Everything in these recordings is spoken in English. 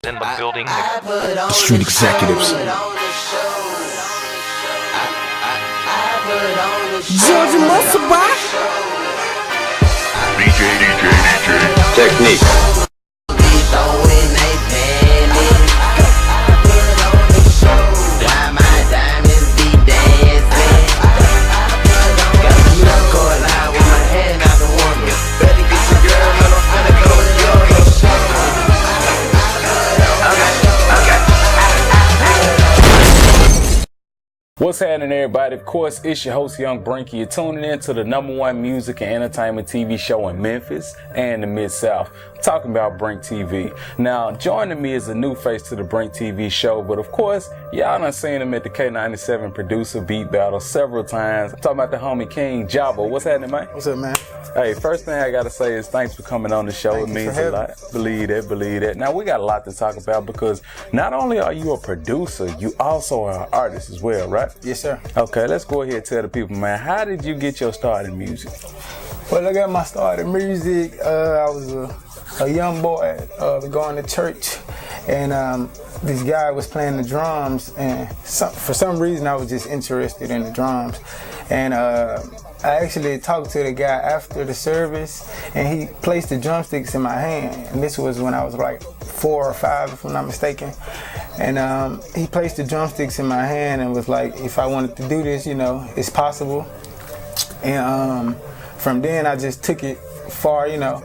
in the building. Street executives. Georgia Muscle Rock. DJ. Technique. What's happening, everybody? Of course, it's your host, Young Brinky. You're tuning in to the #1 music and entertainment TV show in Memphis and the Mid-South. Talking about BrinkTV. Now, joining me is a new face to the BrinkTV show, but of course, y'all done seen him at the K97 producer beat battle several times. I'm talking about the homie King Javo. What's happening, man? What's up, man? Hey, first thing I gotta say is thanks for coming on the show. It means a lot. Believe that. Now, we got a lot to talk about because not only are you a producer, you also are an artist as well, right? Yes, sir. Okay, let's go ahead and tell the people, man, how did you get your start in music? Well, I got my start in music. I was a young boy going to church, and this guy was playing the drums, and for some reason I was just interested in the drums. And I actually talked to the guy after the service, and he placed the drumsticks in my hand. And this was when I was like 4 or 5, if I'm not mistaken. And he placed the drumsticks in my hand and was like, if I wanted to do this, you know, it's possible. And from then I just took it far, you know.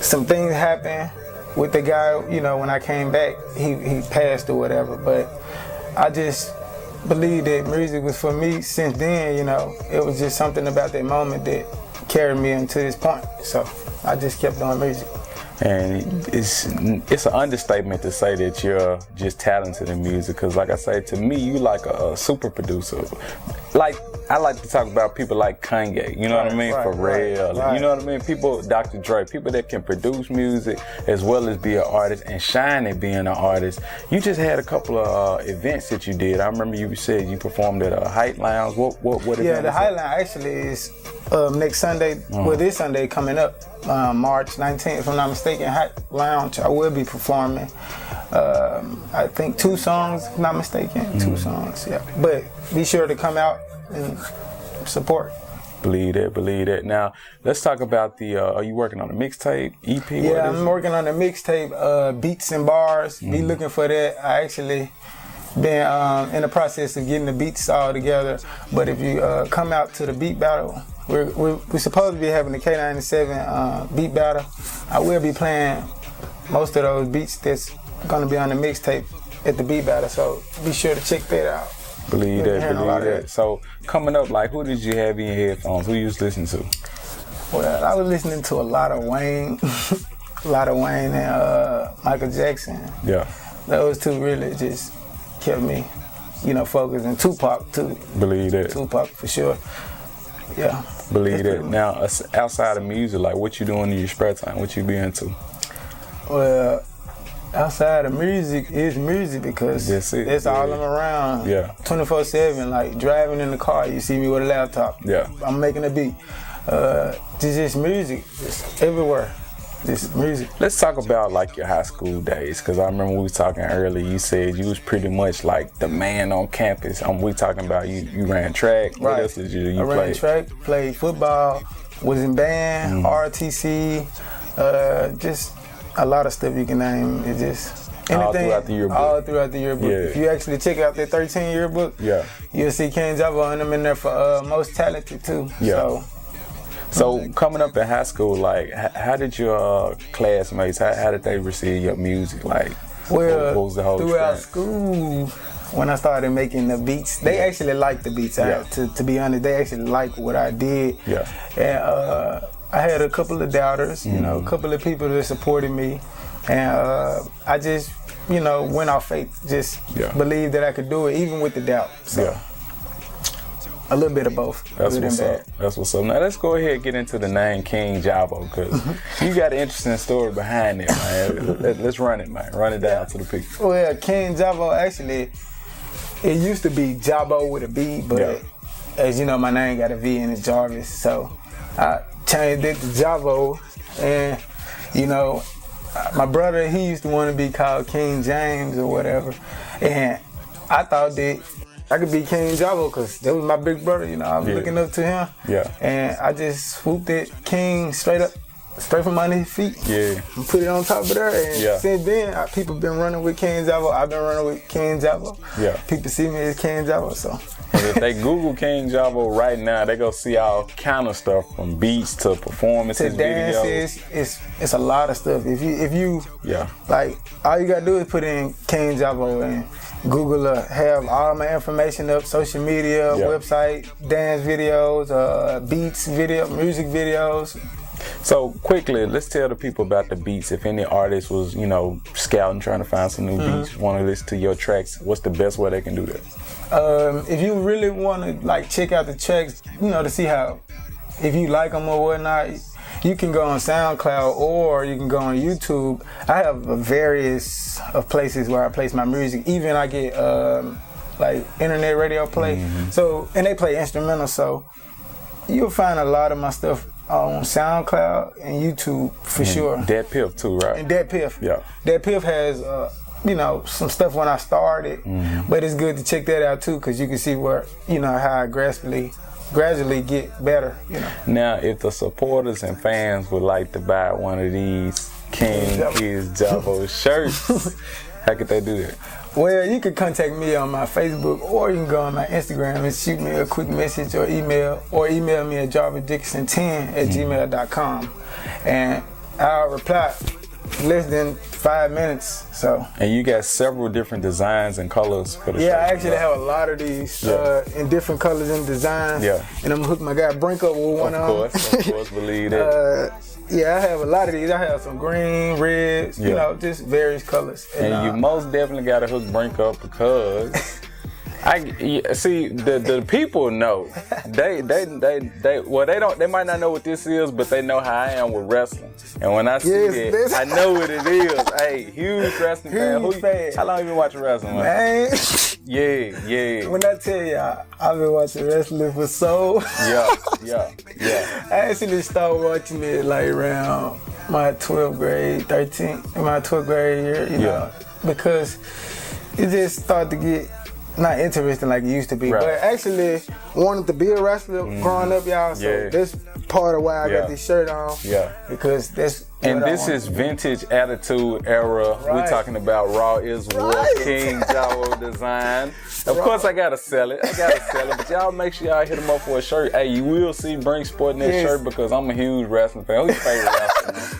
Some things happened with the guy, you know, when I came back, he passed or whatever. But I just believed that music was for me since then, you know. It was just something about that moment that carried me into this point. So I just kept doing music. And it's an understatement to say that you're just talented in music, because like I say, to me, you like a super producer. Like, I like to talk about people like Kanye, you know what I mean? Pharrell, you know what I mean? People, Dr. Dre, people that can produce music as well as be an artist and shine at being an artist. You just had a couple of events that you did. I remember you said you performed at a Height Lounge. What Yeah, the Height Lounge actually is next Sunday, well, this Sunday coming up, March 19th, if I'm not mistaken, Height Lounge. I will be performing, I think 2 songs, if I'm not mistaken, 2 songs, yeah. But be sure to come out and support. Believe that. Now, let's talk about the, are you working on a mixtape, EP? Yeah, I'm working on a mixtape, Beats and Bars. Be looking for that. I actually been in the process of getting the beats all together. But if you come out to the beat battle, we're supposed to be having the K97 beat battle. I will be playing most of those beats that's gonna be on the mixtape at the beat battle. So be sure to check that out. Believe that. So coming up, like, who did you have in your headphones? Who you was listening to? Well, I was listening to a lot of Wayne, and Michael Jackson. Yeah. Those two really just kept me, you know, focused. And Tupac too. Believe that. Tupac for sure. Yeah. Believe that. Now, outside of music, like, what you doing in your spare time? What you be into? Well, outside of music is music, because that's all I'm around. Yeah. 24/7, like driving in the car, you see me with a laptop. Yeah. I'm making a beat. Just music, just everywhere. Just music. Let's talk about like your high school days, because I remember we was talking earlier. You said you was pretty much like the man on campus. We talking about you ran track. Right. What else did you do? I ran track, played football, was in band, RTC, just a lot of stuff you can name. It's just anything. All throughout the yearbook. All throughout the yearbook. Yeah. If you actually check out that 13 yearbook, yeah, you'll see King Javo and them in there for most talented too. Yeah. So coming up in high school, like, how did your classmates, how did they receive your music? Like, well, what was the whole throughout experience? School, when I started making the beats, they actually liked the beats. Yeah. To be honest, they actually liked what I did. Yeah. And I had a couple of doubters, you know, a couple of people that supported me, and I just, you know, went off faith, just believed that I could do it, even with the doubt. So. Yeah. A little bit of both. That's what's up. That's what's up. Now let's go ahead and get into the name King Javo, because you got an interesting story behind it, man. Let's run it, man. Run it down to the people. Well, King Javo, actually, it used to be Jabo with a B, but as you know, my name got a V in it, Jarvis. So I changed it to Javo, and you know, my brother, he used to want to be called King James or whatever, and I thought that I could be King Javo because that was my big brother, you know. I was looking up to him. Yeah. And I just swooped it King straight from under his feet. Yeah. And put it on top of there. And since then, people been running with King Javo. I've been running with King Javo. Yeah. People see me as King Javo, so. And if they Google King Javo right now, they go see all kind of stuff from beats to performances, to dances, videos. It's a lot of stuff. If you like, all you gotta do is put in King Javo and Google have all my information up, social media, website, dance videos, beats, music videos. So quickly, let's tell the people about the beats. If any artist was, you know, scouting, trying to find some new beats, want to listen to your tracks, what's the best way they can do that? If you really want to like check out the tracks, you know, to see how, if you like them or whatnot, you can go on SoundCloud or you can go on YouTube. I have various of places where I place my music. Even I get like internet radio play. So, and they play instrumentals. So you'll find a lot of my stuff on SoundCloud and YouTube for sure. Dead Piff too, right? And Dead Piff. Yeah. Dead Piff has you know, some stuff when I started, but it's good to check that out too because you can see where, you know, how I gradually get better, you know. Now, if the supporters and fans would like to buy one of these King Javo shirts, how could they do that? Well, you can contact me on my Facebook or you can go on my Instagram and shoot me a quick message or email me at jarvisdickinson10@gmail.com and I'll reply less than 5 minutes. So. And you got several different designs and colors for the shirt. I actually have a lot of these in different colors and designs. Yeah. And I'm gonna hook my guy Brink up with one of course, believe that. Yeah, I have a lot of these. I have some green, reds, you know, just various colors. And you most definitely got to hook Brink up because see the people know. They might not know what this is, but they know how I am with wrestling. And when I see it, I know what it is. Hey, huge wrestling fan. How long you been watching wrestling, man? Yeah. When I tell you, I've been watching wrestling for so. Yeah. I actually started watching it like around my 12th grade year, you know, because it just started to get not interesting like it used to be, but actually wanted to be a wrestler growing up, y'all. So that's part of why I got this shirt on. Because that's. And this is vintage attitude era. We're talking about Raw is War, King Javo design. Of course, I gotta sell it. But y'all make sure y'all hit him up for a shirt. Hey, you will see Brink sporting that shirt because I'm a huge wrestling fan. Who's your favorite wrestler, man?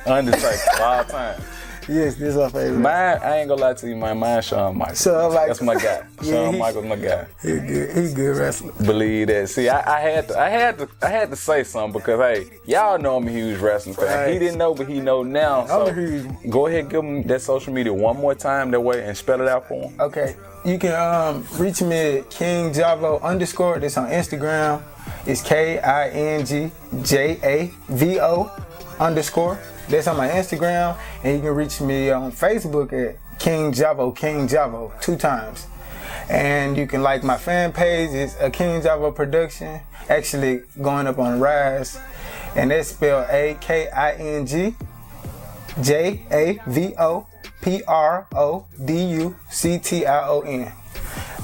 Undertaker, all time. Yes, this is our favorite. Mine, I ain't gonna lie to you, man. Mine's Shawn Michaels. That's my guy. Shawn Michaels, my guy. He's good wrestler. Believe that. See, I had to say something because hey, y'all know I'm a huge wrestling fan. He didn't know, but he know now. So go ahead, give him that social media one more time that way and spell it out for him. Okay, you can reach me at King Javo _ That's on Instagram. It's KINGJAVO _ That's on my Instagram, and you can reach me on Facebook at King Javo 2 times. And you can like my fan page. It's a King Javo production, actually going up on Rise, and that's spelled AKINGJAVOPRODUCTION.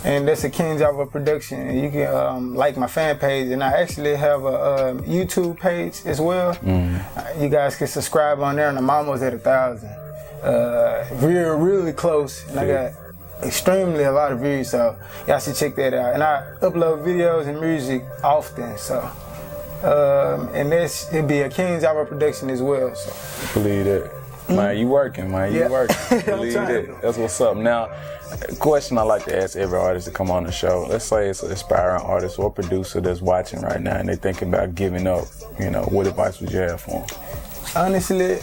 And that's a King Javo production. And you can like my fan page, and I actually have a YouTube page as well. You guys can subscribe on there, and I'm almost at 1,000. Really close, and I got extremely a lot of views, so y'all should check that out. And I upload videos and music often, so and it'd be a King Javo production as well. So believe that. Man, you working, man. You working. Believe it. That's what's up. Now, a question I like to ask every artist to come on the show. Let's say it's an aspiring artist or producer that's watching right now and they're thinking about giving up. You know, what advice would you have for them? Honestly,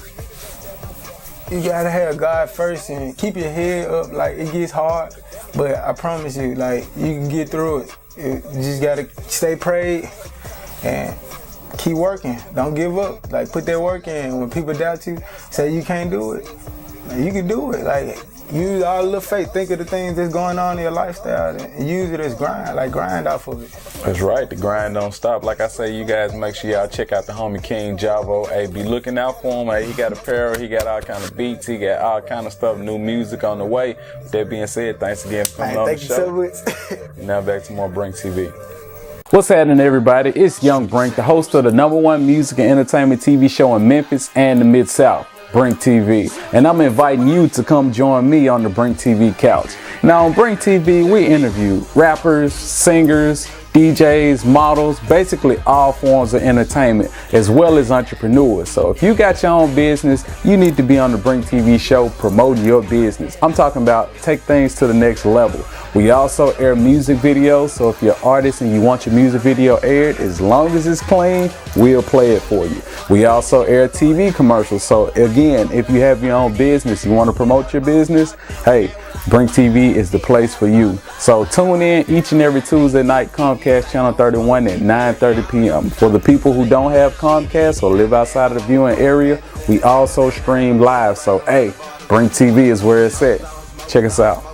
you gotta have God first and keep your head up. Like, it gets hard, but I promise you, like, you can get through it. You just gotta stay prayed and keep working. Don't give up. Like, put that work in. When people doubt you, say you can't do it. You can do it. Like, use all the faith. Think of the things that's going on in your lifestyle and use it as grind. Like, grind off of it. That's right. The grind don't stop. Like I say, you guys make sure y'all check out the homie King Javo. Hey, be looking out for him. Hey, he got apparel. He got all kind of beats. He got all kind of stuff. New music on the way. With that being said, thanks again for coming on the show. Thank you so much. Now back to more BrinkTV. What's happening, everybody? It's Young Brink, the host of the #1 music and entertainment TV show in Memphis and the Mid-South, BrinkTV. And I'm inviting you to come join me on the BrinkTV couch. Now on BrinkTV, we interview rappers, singers, DJs, models, basically all forms of entertainment, as well as entrepreneurs. So if you got your own business, you need to be on the BrinkTV show promoting your business. I'm talking about take things to the next level. We also air music videos, so if you're an artist and you want your music video aired, as long as it's clean, we'll play it for you. We also air TV commercials, so again, if you have your own business, you want to promote your business, hey, BrinkTV is the place for you. So tune in each and every Tuesday night, Comcast Channel 31 at 9:30 p.m. For the people who don't have Comcast or live outside of the viewing area, we also stream live, so hey, BrinkTV is where it's at. Check us out.